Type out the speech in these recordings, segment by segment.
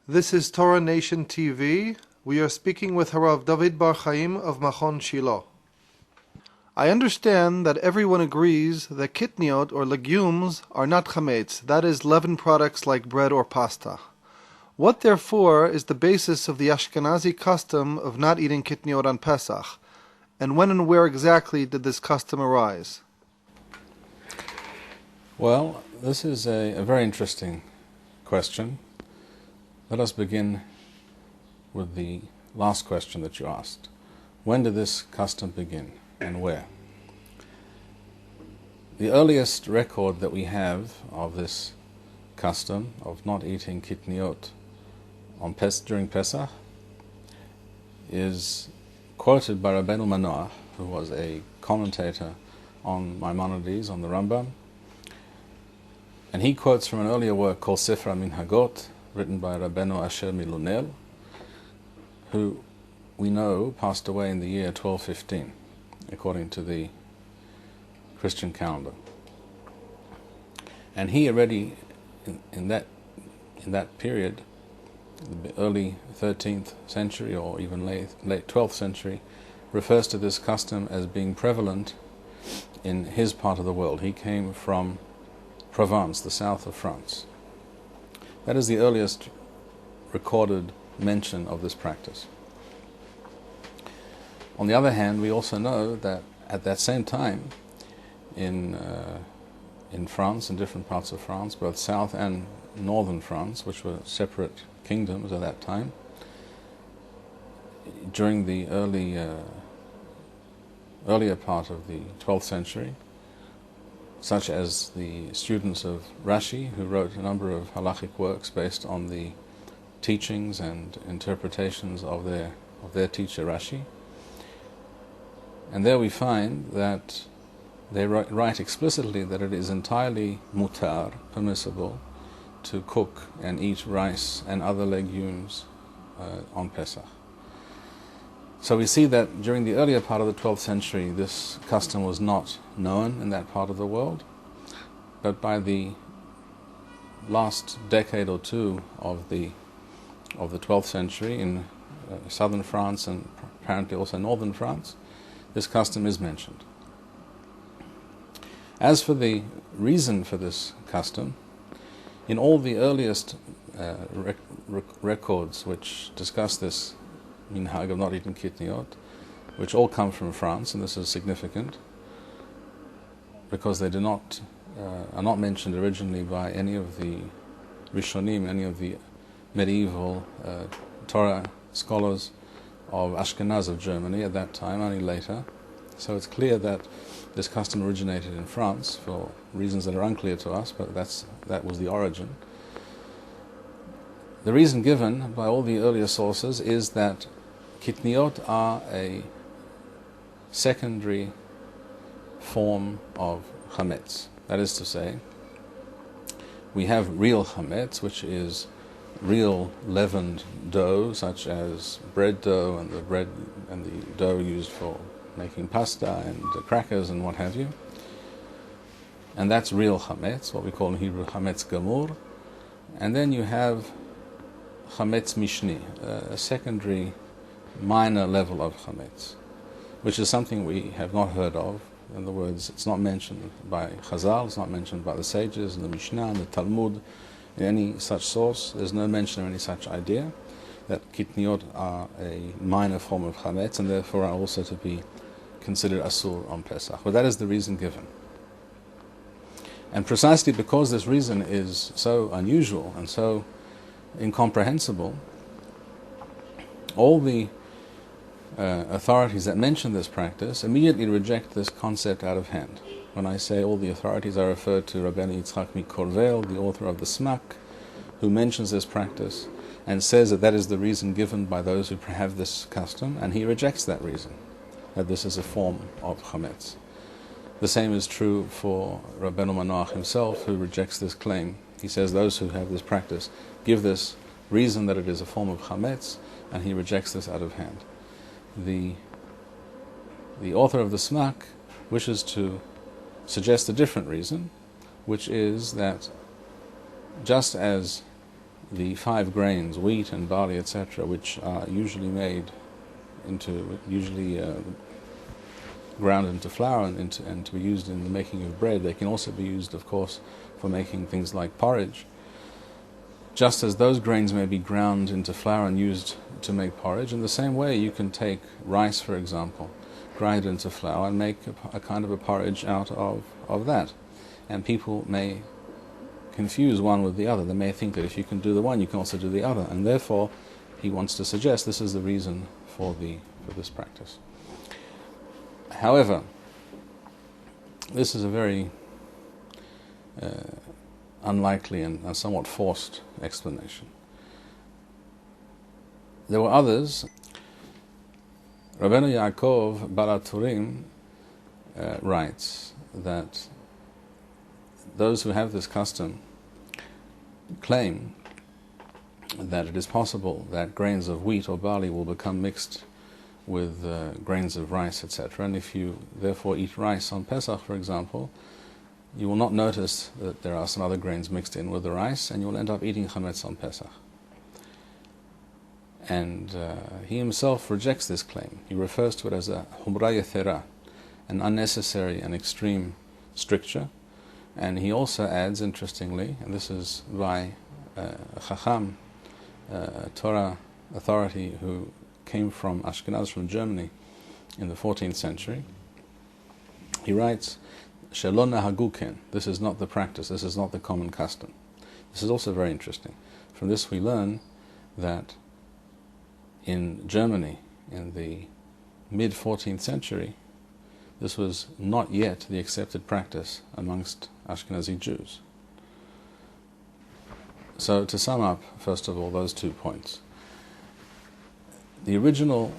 This is Torah Nation TV. We are speaking with Rabbi David Bar-Hayim of Machon, Shilo. I understand that everyone agrees that kitniyot, or legumes, are not chametz, that is, leavened products like bread or pasta. What, therefore, is the basis of the Ashkenazi custom of not eating kitniyot on Pesach? And when and where exactly did this custom arise? Well, this is a very interesting question. Let us begin with the last question that you asked. When did this custom begin and where? The earliest record that we have of this custom of not eating kitniyot during Pesach is quoted by Rabbi Manoach, who was a commentator on Maimonides, on the Rambam, and he quotes from an earlier work called Sefer Minhagot, written by Rabbeinu Asher Milunel, who we know passed away in the year 1215, according to the Christian calendar. And he already, in that period, the early 13th century or even late 12th century, refers to this custom as being prevalent in his part of the world. He came from Provence, the south of France. That is the earliest recorded mention of this practice. On the other hand, we also know that at that same time, in France, in different parts of France, both south and northern France, which were separate kingdoms at that time, during the earlier part of the 12th century, such as the students of Rashi, who wrote a number of Halachic works based on the teachings and interpretations of their teacher Rashi. And there we find that they write explicitly that it is entirely mutar, permissible, to cook and eat rice and other legumes on Pesach. So we see that during the earlier part of the 12th century, this custom was not known in that part of the world, but by the last decade or two of the 12th century in southern France and apparently also northern France, this custom is mentioned. As for the reason for this custom, in all the earliest records which discuss this minhag of not eating kitniyot, which all come from France, and this is significant because they are not mentioned originally by any of the Rishonim, any of the medieval Torah scholars of Ashkenaz of Germany at that time, only later. So it's clear that this custom originated in France for reasons that are unclear to us, but that was the origin. The reason given by all the earlier sources is that kitniyot are a secondary form of chametz. That is to say, we have real chametz, which is real leavened dough, such as bread dough and the dough used for making pasta and crackers and what have you. And that's real chametz, what we call in Hebrew chametz gamur. And then you have chametz mishni, a secondary minor level of chametz, which is something we have not heard of. In other words, it's not mentioned by Chazal, it's not mentioned by the sages in the Mishnah, in the Talmud, in any such source. There's no mention of any such idea that kitniyot are a minor form of chametz and therefore are also to be considered asur on Pesach. But that is the reason given. And precisely because this reason is so unusual and so incomprehensible, all the authorities that mention this practice immediately reject this concept out of hand. When I say all the authorities, I refer to Rabbeinu Yitzchak Mikorvel, the author of the Smak, who mentions this practice and says that that is the reason given by those who have this custom, and he rejects that reason, that this is a form of chametz. The same is true for Rabbeinu Manoach himself, who rejects this claim. He says those who have this practice give this reason that it is a form of chametz, and he rejects this out of hand. The author of the Smak wishes to suggest a different reason, which is that just as the 5 grains, wheat and barley, etc., which are usually ground into flour and to be used in the making of bread. They can also be used, of course, for making things like porridge. Just as those grains may be ground into flour and used to make porridge, in the same way you can take rice, for example, grind it into flour and make a kind of a porridge out of that. And people may confuse one with the other. They may think that if you can do the one, you can also do the other. And therefore, he wants to suggest this is the reason for this practice. However, this is a very unlikely and somewhat forced explanation. There were others. Rabbeinu Yaakov Bar Turim writes that those who have this custom claim that it is possible that grains of wheat or barley will become mixed with grains of rice, etc. And if you therefore eat rice on Pesach, for example, you will not notice that there are some other grains mixed in with the rice, and you will end up eating chametz on Pesach. And he himself rejects this claim. He refers to it as a humra yethera, an unnecessary and extreme stricture. And he also adds, interestingly, and this is by a Chacham, Torah authority who came from Ashkenaz, from Germany, in the 14th century. He writes, Shelo nahagu ken, this is not the practice, this is not the common custom. This is also very interesting. From this we learn that in Germany, in the mid-14th century, this was not yet the accepted practice amongst Ashkenazi Jews. So to sum up, first of all, those 2 points. The original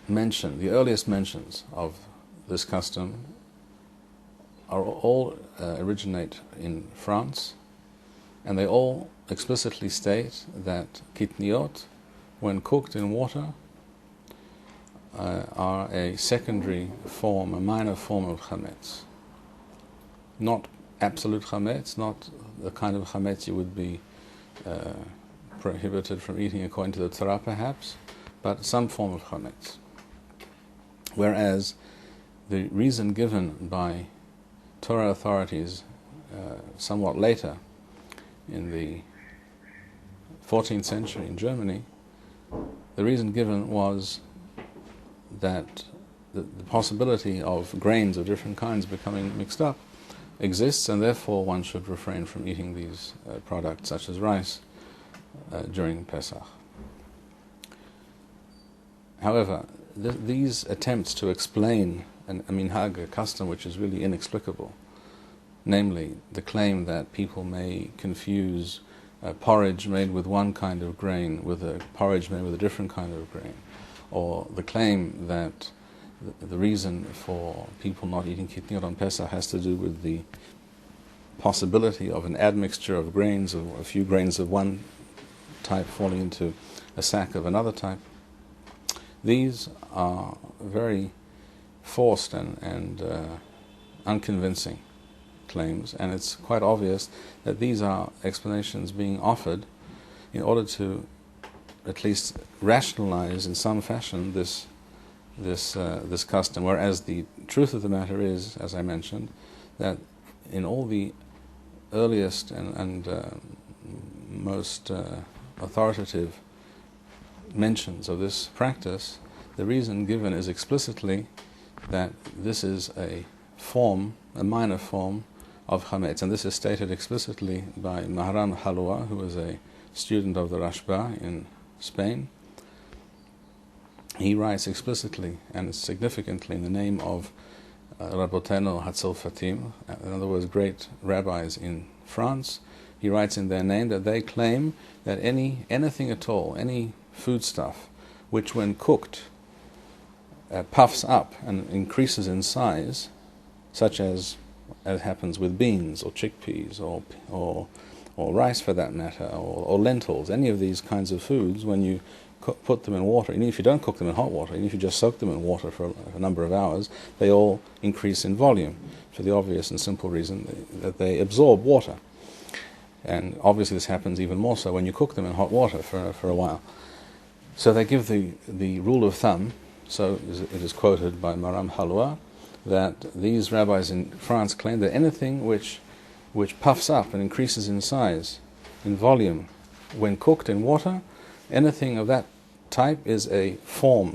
mention, the earliest mentions of this custom all originate in France, and they all explicitly state that kitniyot, when cooked in water, are a secondary form, a minor form of chametz. Not absolute chametz, not the kind of chametz you would be prohibited from eating according to the Torah perhaps, but some form of chametz. Whereas the reason given by Torah authorities somewhat later, in the 14th century in Germany, the reason given was that the possibility of grains of different kinds becoming mixed up exists, and therefore one should refrain from eating these products, such as rice, during Pesach. However, these attempts to explain a minhag, a custom which is really inexplicable, namely the claim that people may confuse porridge made with one kind of grain with a porridge made with a different kind of grain, or the claim that the reason for people not eating kitniyot on Pesach has to do with the possibility of an admixture of grains, of a few grains of one type falling into a sack of another type. These are very forced and unconvincing claims, and it's quite obvious that these are explanations being offered in order to at least rationalize in some fashion this custom, whereas the truth of the matter is, as I mentioned, that in all the earliest and most authoritative mentions of this practice, the reason given is explicitly that this is a minor form of chametz, and this is stated explicitly by Mahram Halwa, who was a student of the Rashba in Spain. He writes explicitly and significantly in the name of Rabbotenu Hatzilfatim, in other words, great rabbis in France. He writes in their name that they claim that anything at all, any foodstuff, which when cooked puffs up and increases in size, such as happens with beans or chickpeas or rice for that matter, or lentils, any of these kinds of foods, when you put them in water, even if you don't cook them in hot water, even if you just soak them in water for a number of hours, they all increase in volume for the obvious and simple reason that they absorb water. And obviously this happens even more so when you cook them in hot water for a while. So they give the rule of thumb, so it is quoted by Maram Halwa, that these rabbis in France claim that anything which puffs up and increases in size, in volume, when cooked in water, anything of that type is a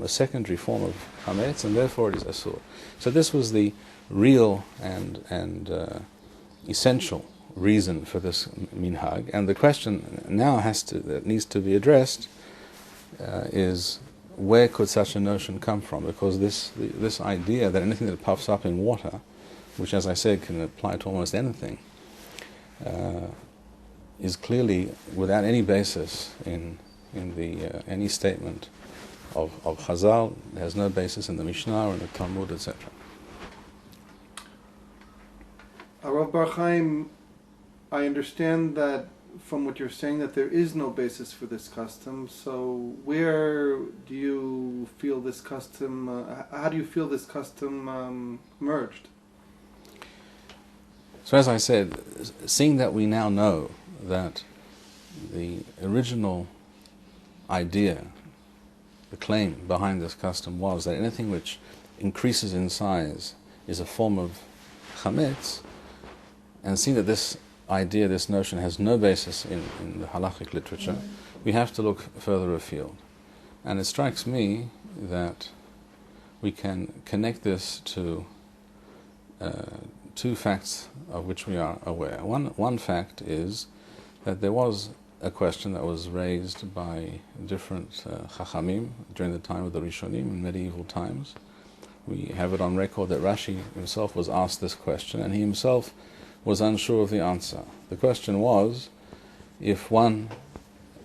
secondary form of chametz, and therefore it is asur. So this was the real and essential reason for this minhag, and the question now that needs to be addressed is, where could such a notion come from? Because this idea that anything that puffs up in water, which, as I said, can apply to almost anything, is clearly without any basis in any statement of Chazal. It has no basis in the Mishnah or in the Talmud, etc. Rav Bar-Chaim, I understand that from what you're saying that there is no basis for this custom. So where do you feel this custom? How do you feel this custom merged? So as I said, seeing that we now know that the original idea, the claim behind this custom was that anything which increases in size is a form of chametz, and seeing that this idea, this notion, has no basis in the halachic literature, we have to look further afield. And it strikes me that we can connect this to two facts of which we are aware. One fact is that there was a question that was raised by different chachamim during the time of the Rishonim in medieval times. We have it on record that Rashi himself was asked this question, and he himself was unsure of the answer. The question was, if one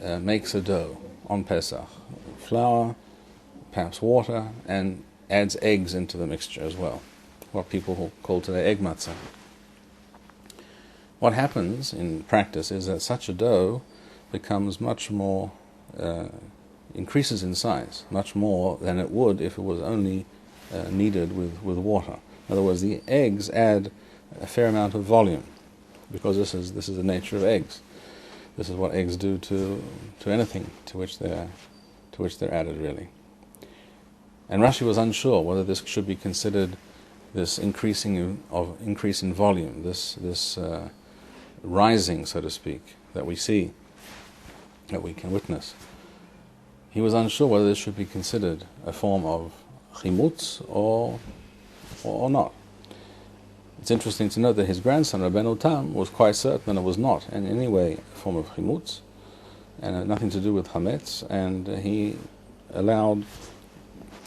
makes a dough on Pesach, flour, perhaps water, and adds eggs into the mixture as well, what people call today egg matzah. What happens in practice is that such a dough becomes much more, increases in size, much more than it would if it was only kneaded with water. In other words, the eggs add a fair amount of volume, because this is the nature of eggs. This is what eggs do to anything to which they're added, really. And Rashi was unsure whether this should be considered this increase in volume, this rising, so to speak, that we see, that we can witness. He was unsure whether this should be considered a form of chimutz or not. It's interesting to note that his grandson, Rabbeinu Tam, was quite certain that it was not in any way a form of chimutz, and had nothing to do with hametz, and he allowed,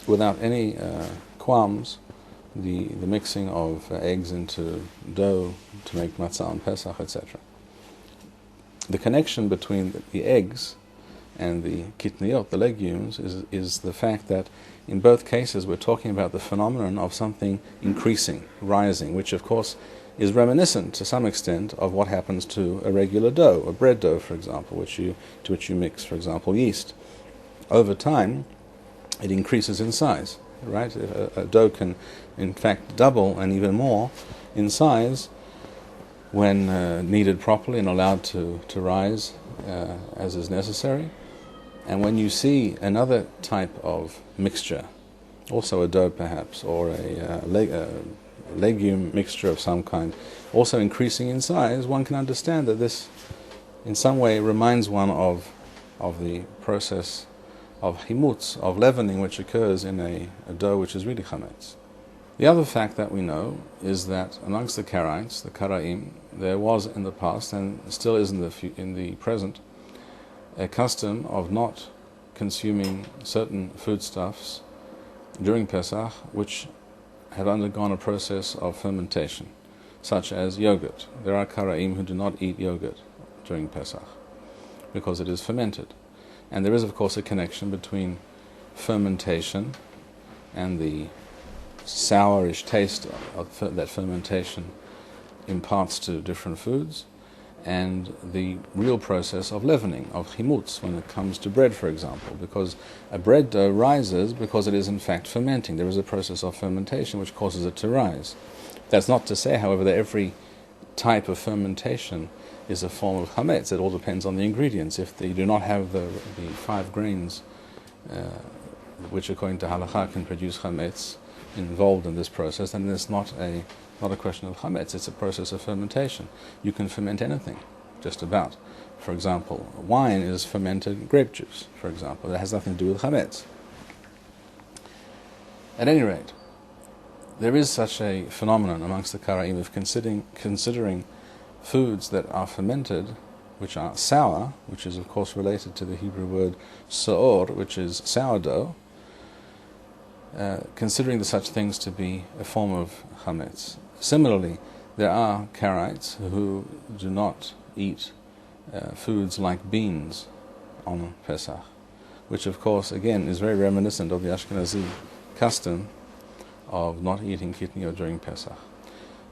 without any qualms, the mixing of eggs into dough to make matzah on Pesach, etc. The connection between the eggs and the kitniyot, the legumes, is the fact that in both cases we're talking about the phenomenon of something increasing, rising, which of course is reminiscent to some extent of what happens to a regular dough, a bread dough, for example, to which you mix, for example, yeast. Over time, it increases in size, right? A dough can, in fact, double and even more in size when kneaded properly and allowed to rise as is necessary. And when you see another type of mixture, also a dough perhaps, or a legume mixture of some kind, also increasing in size, one can understand that this in some way reminds one of the process of himutz, of leavening, which occurs in a dough which is really chametz. The other fact that we know is that amongst the Karaites, the Karaim, there was in the past, and still is in the present, a custom of not consuming certain foodstuffs during Pesach which have undergone a process of fermentation, such as yogurt. There are Karaim who do not eat yogurt during Pesach because it is fermented. And there is, of course, a connection between fermentation and the sourish taste that fermentation imparts to different foods, and the real process of leavening, of chimutz, when it comes to bread, for example, because a bread dough rises because it is in fact fermenting. There is a process of fermentation which causes it to rise. That's not to say, however, that every type of fermentation is a form of chametz. It all depends on the ingredients. If you do not have the 5 grains, which according to Halachic can produce chametz, involved in this process, then it's not a question of chametz. It's a process of fermentation. You can ferment anything, just about. For example, wine is fermented grape juice, for example. That has nothing to do with chametz. At any rate, there is such a phenomenon amongst the Karaim of considering foods that are fermented, which are sour, which is of course related to the Hebrew word so'or, which is sourdough, considering such things to be a form of chametz. Similarly, there are Karaites who do not eat foods like beans on Pesach, which of course again is very reminiscent of the Ashkenazi custom of not eating kitniyot during Pesach.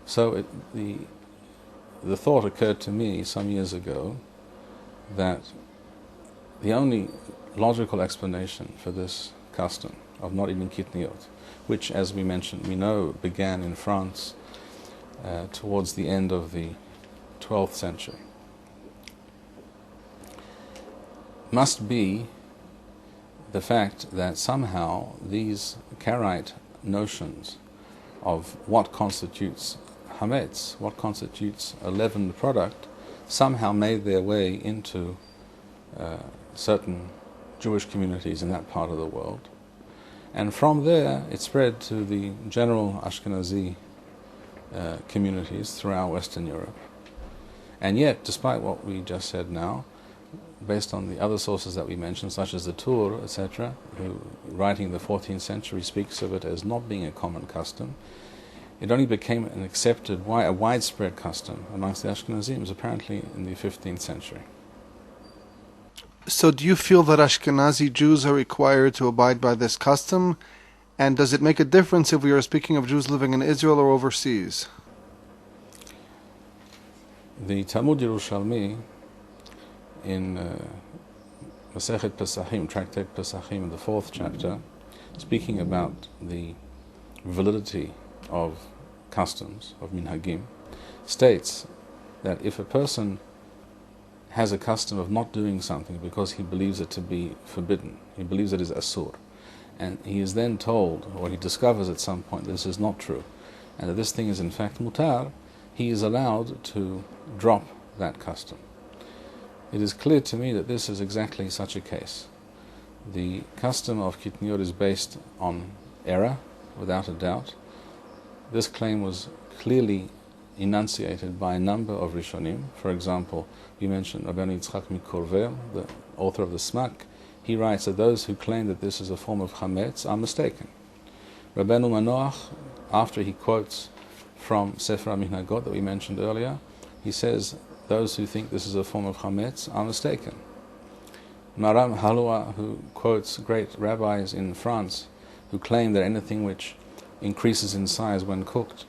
So the thought occurred to me some years ago that the only logical explanation for this custom of not eating kitniyot, which, as we mentioned, we know began in France towards the end of the 12th century, must be the fact that somehow these Karaite notions of what constitutes hametz, what constitutes a leavened product, somehow made their way into certain Jewish communities in that part of the world. And from there it spread to the general Ashkenazi communities throughout Western Europe. And yet, despite what we just said now, based on the other sources that we mentioned, such as the Tur, etc., who, writing in the 14th century, speaks of it as not being a common custom, it only became an accepted, a widespread custom amongst the Ashkenazim, apparently in the 15th century. So do you feel that Ashkenazi Jews are required to abide by this custom? And does it make a difference if we are speaking of Jews living in Israel or overseas? The Talmud Yerushalmi, in Masechet Pesachim, Tractate Pesachim, in the 4th chapter, speaking about the validity of customs, of minhagim, states that if a person has a custom of not doing something because he believes it to be forbidden, he believes it is asur, and he is then told, or he discovers at some point that this is not true, and that this thing is in fact mutar, he is allowed to drop that custom. It is clear to me that this is exactly such a case. The custom of Kitniyot is based on error, without a doubt. This claim was clearly enunciated by a number of Rishonim. For example, we mentioned Rabbeinu Yitzchak Mikorvel, the author of the Smak. He writes that those who claim that this is a form of chametz are mistaken. Rabbeinu Manoach, after he quotes from Sefer HaMihnagot that we mentioned earlier, he says those who think this is a form of chametz are mistaken. Maram Halua, who quotes great rabbis in France who claim that anything which increases in size when cooked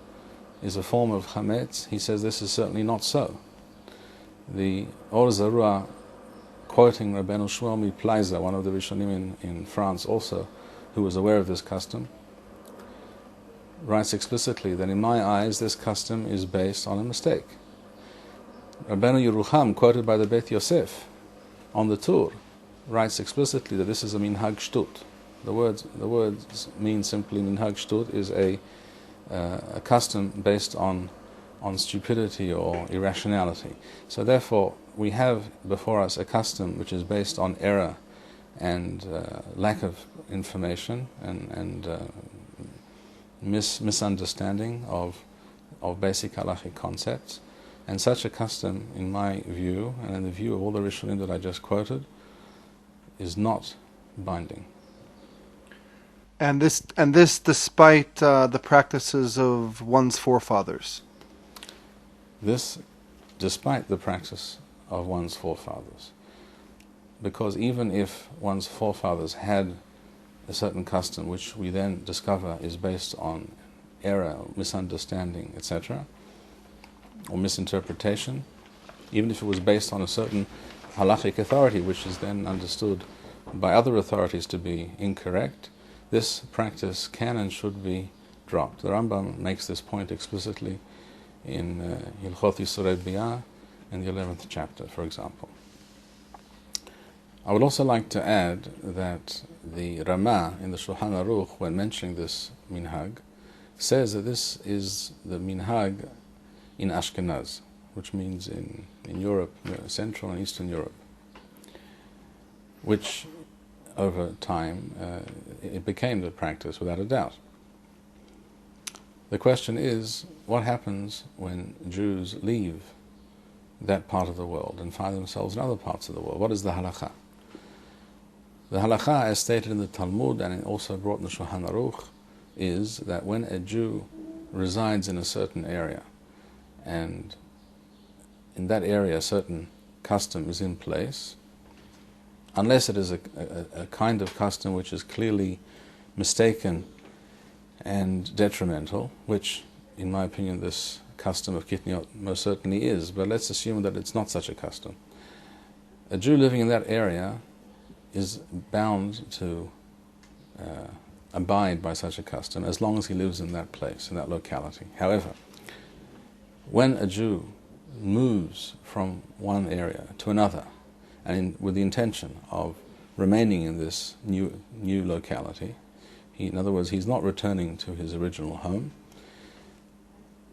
is a form of chametz, he says this is certainly not so. The Or Zarua, quoting Rabbeinu Shlomi Plaiza, one of the Rishonim in France also, who was aware of this custom, writes explicitly that in my eyes this custom is based on a mistake. Rabbeinu Yerucham, quoted by the Beit Yosef on the Tur, writes explicitly that this is a minhag shtut. The words mean simply minhag shtut is a custom based on stupidity or irrationality. So therefore, we have before us a custom which is based on error and lack of information and misunderstanding of basic halachic concepts. And such a custom, in my view, and in the view of all the Rishonim that I just quoted, is not binding. And this despite the practices of one's forefathers. This despite the practice of one's forefathers. Because even if one's forefathers had a certain custom which we then discover is based on error, misunderstanding, etc., or misinterpretation, even if it was based on a certain halachic authority which is then understood by other authorities to be incorrect, this practice can and should be dropped. The Rambam makes this point explicitly in Hilchot Yisurei Biyah, in the 11th chapter, for example. I would also like to add that the Rama in the Shulchan Aruch, when mentioning this minhag, says that this is the minhag in Ashkenaz, which means in Europe, Central and Eastern Europe, which over time it became the practice without a doubt. The question is, what happens when Jews leave that part of the world and find themselves in other parts of the world? What is the halakha? The halakha, as stated in the Talmud and also brought in the Shulchan Aruch, is that when a Jew resides in a certain area and in that area a certain custom is in place, unless it is a kind of custom which is clearly mistaken and detrimental, which, in my opinion, this custom of Kitniyot most certainly is, but let's assume that it's not such a custom. A Jew living in that area is bound to abide by such a custom as long as he lives in that place, in that locality. However, when a Jew moves from one area to another, and with the intention of remaining in this new locality, in other words, he's not returning to his original home,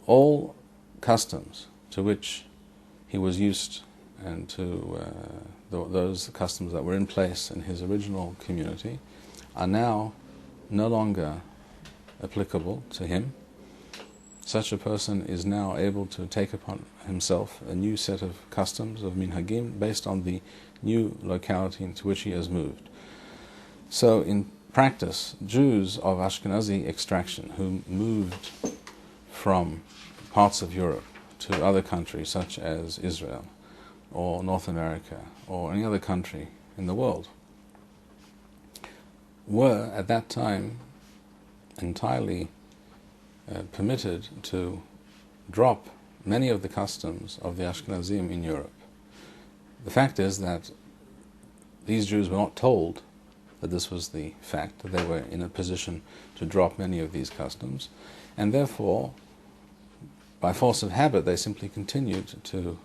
all customs to which he was used and to those customs that were in place in his original community are now no longer applicable to him. Such a person is now able to take upon himself a new set of customs, of minhagim, based on the new locality into which he has moved. So in practice, Jews of Ashkenazi extraction who moved from parts of Europe to other countries such as Israel or North America or any other country in the world were at that time entirely permitted to drop many of the customs of the Ashkenazim in Europe. The fact is that these Jews were not told that this was the fact, that they were in a position to drop many of these customs, and therefore, by force of habit, they simply continued to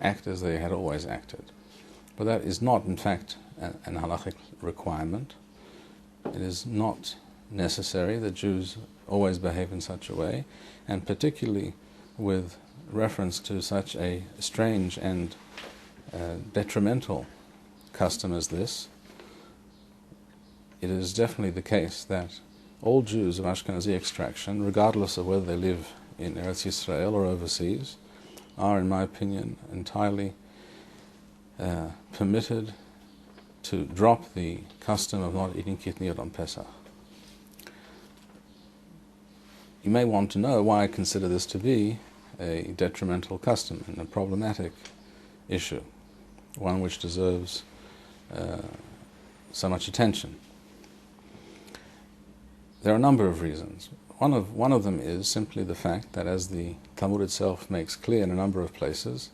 act as they had always acted. But that is not, in fact, an halachic requirement. It is not necessary that Jews always behave in such a way, and particularly with reference to such a strange and detrimental custom as this, it is definitely the case that all Jews of Ashkenazi extraction, regardless of whether they live in Eretz Yisrael or overseas, are, in my opinion, entirely permitted to drop the custom of not eating kitniyot on Pesach. You may want to know why I consider this to be a detrimental custom and a problematic issue, one which deserves so much attention. There are a number of reasons. One of them is simply the fact that, as the Talmud itself makes clear in a number of places,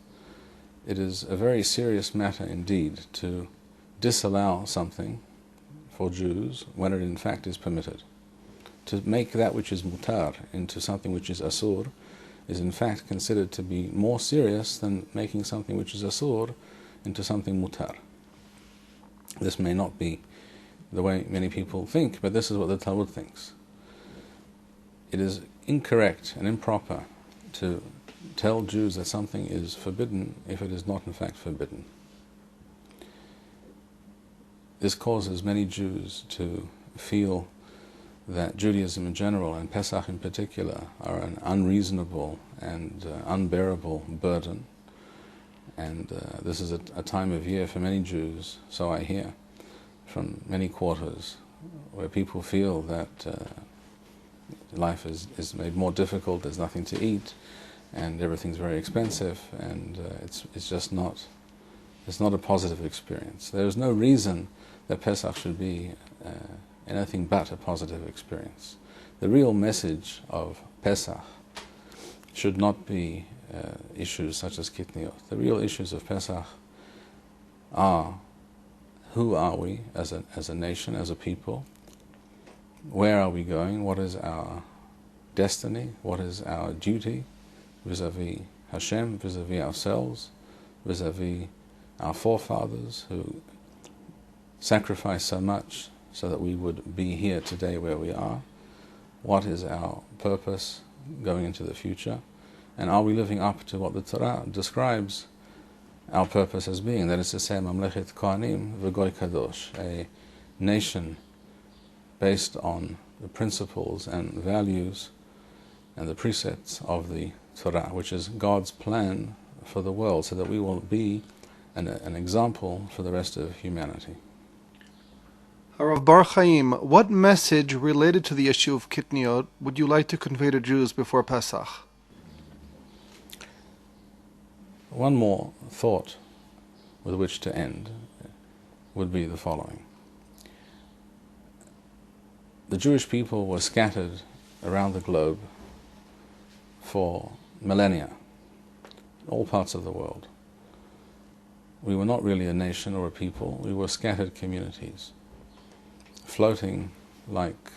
it is a very serious matter indeed to disallow something for Jews when it in fact is permitted. To make that which is mutar into something which is asur is in fact considered to be more serious than making something which is asur into something mutar. This may not be the way many people think, but this is what the Talmud thinks. It is incorrect and improper to tell Jews that something is forbidden if it is not in fact forbidden. This causes many Jews to feel that Judaism in general and Pesach in particular are an unreasonable and unbearable burden, and this is a time of year for many Jews, so I hear from many quarters, where people feel that life is made more difficult, there's nothing to eat, and everything's very expensive, and it's just not a positive experience. There is no reason that Pesach should be anything but a positive experience. The real message of Pesach should not be issues such as Kitniyot. The real issues of Pesach are: who are we as a nation, as a people? Where are we going? What is our destiny? What is our duty vis-a-vis Hashem, vis-a-vis ourselves, vis-a-vis our forefathers who sacrificed so much so that we would be here today where we are? What is our purpose going into the future? And are we living up to what the Torah describes our purpose as being? That is to say, Mamlechet Kohanim v'Goy Kadosh, a nation based on the principles and values and the precepts of the Torah, which is God's plan for the world, so that we will be an example for the rest of humanity. Harav Bar-Chaim, what message related to the issue of Kitniyot would you like to convey to Jews before Pesach? One more thought with which to end would be the following. The Jewish people were scattered around the globe for millennia, in all parts of the world. We were not really a nation or a people, we were scattered communities, floating like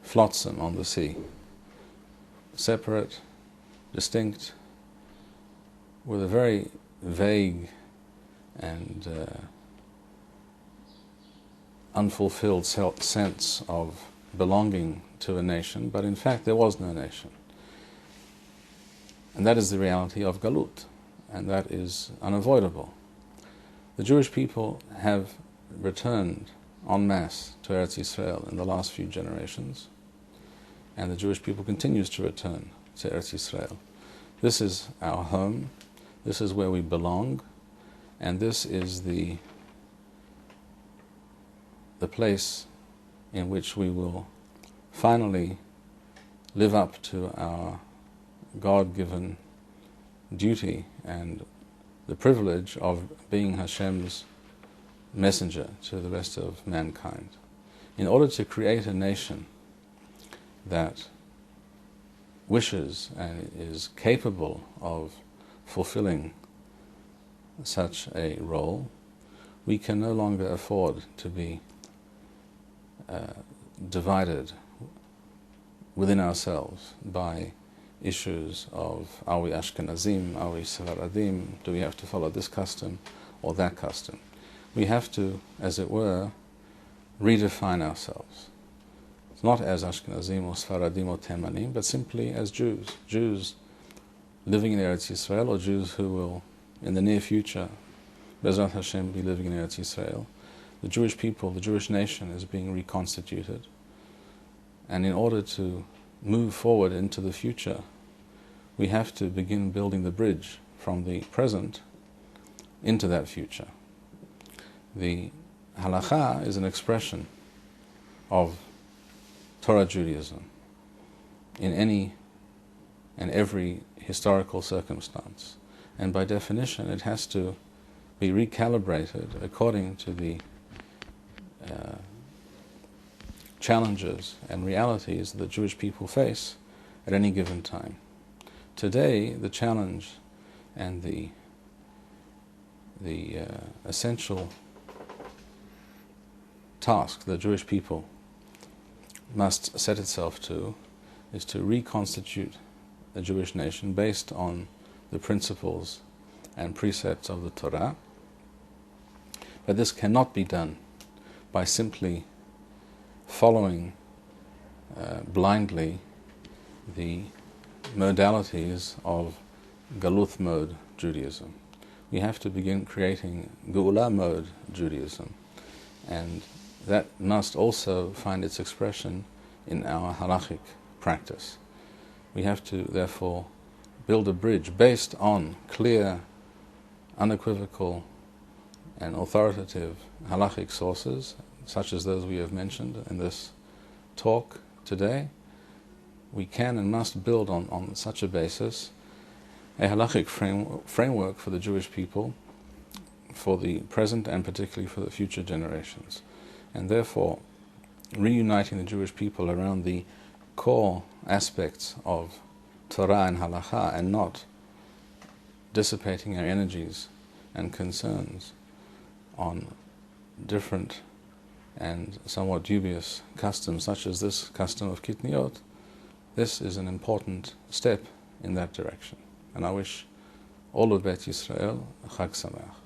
flotsam on the sea, separate, distinct, with a very vague and unfulfilled sense of belonging to a nation, but in fact there was no nation. And that is the reality of Galut, and that is unavoidable. The Jewish people have returned en masse to Eretz Yisrael in the last few generations, and the Jewish people continues to return to Eretz Yisrael. This is our home, this is where we belong, and this is the place in which we will finally live up to our God-given duty and the privilege of being Hashem's messenger to the rest of mankind. In order to create a nation that wishes and is capable of fulfilling such a role, we can no longer afford to be divided within ourselves by issues of, are we Ashkenazim, are we Sephardim, do we have to follow this custom or that custom? We have to, as it were, redefine ourselves. It's not as Ashkenazim or Sephardim or Temanim, but simply as Jews. Jews living in Eretz Yisrael, or Jews who will, in the near future, Bezrat Hashem, be living in Eretz Yisrael. The Jewish people, the Jewish nation is being reconstituted. And in order to move forward into the future, we have to begin building the bridge from the present into that future. The Halacha is an expression of Torah Judaism in any and every historical circumstance. And by definition, it has to be recalibrated according to the challenges and realities that the Jewish people face at any given time. Today, the challenge and the essential task the Jewish people must set itself to is to reconstitute a Jewish nation based on the principles and precepts of the Torah. But this cannot be done by simply following blindly the modalities of Galuth mode Judaism. We have to begin creating Geula mode Judaism, and that must also find its expression in our Halachic practice. We have to therefore build a bridge based on clear, unequivocal and authoritative Halachic sources, such as those we have mentioned in this talk today. We can and must build on such a basis a Halachic framework for the Jewish people, for the present and particularly for the future generations. And therefore, reuniting the Jewish people around the core aspects of Torah and Halacha, and not dissipating our energies and concerns on different and somewhat dubious customs, such as this custom of Kitniyot. This is an important step in that direction. And I wish all of Bet Yisrael, Chag Sameach.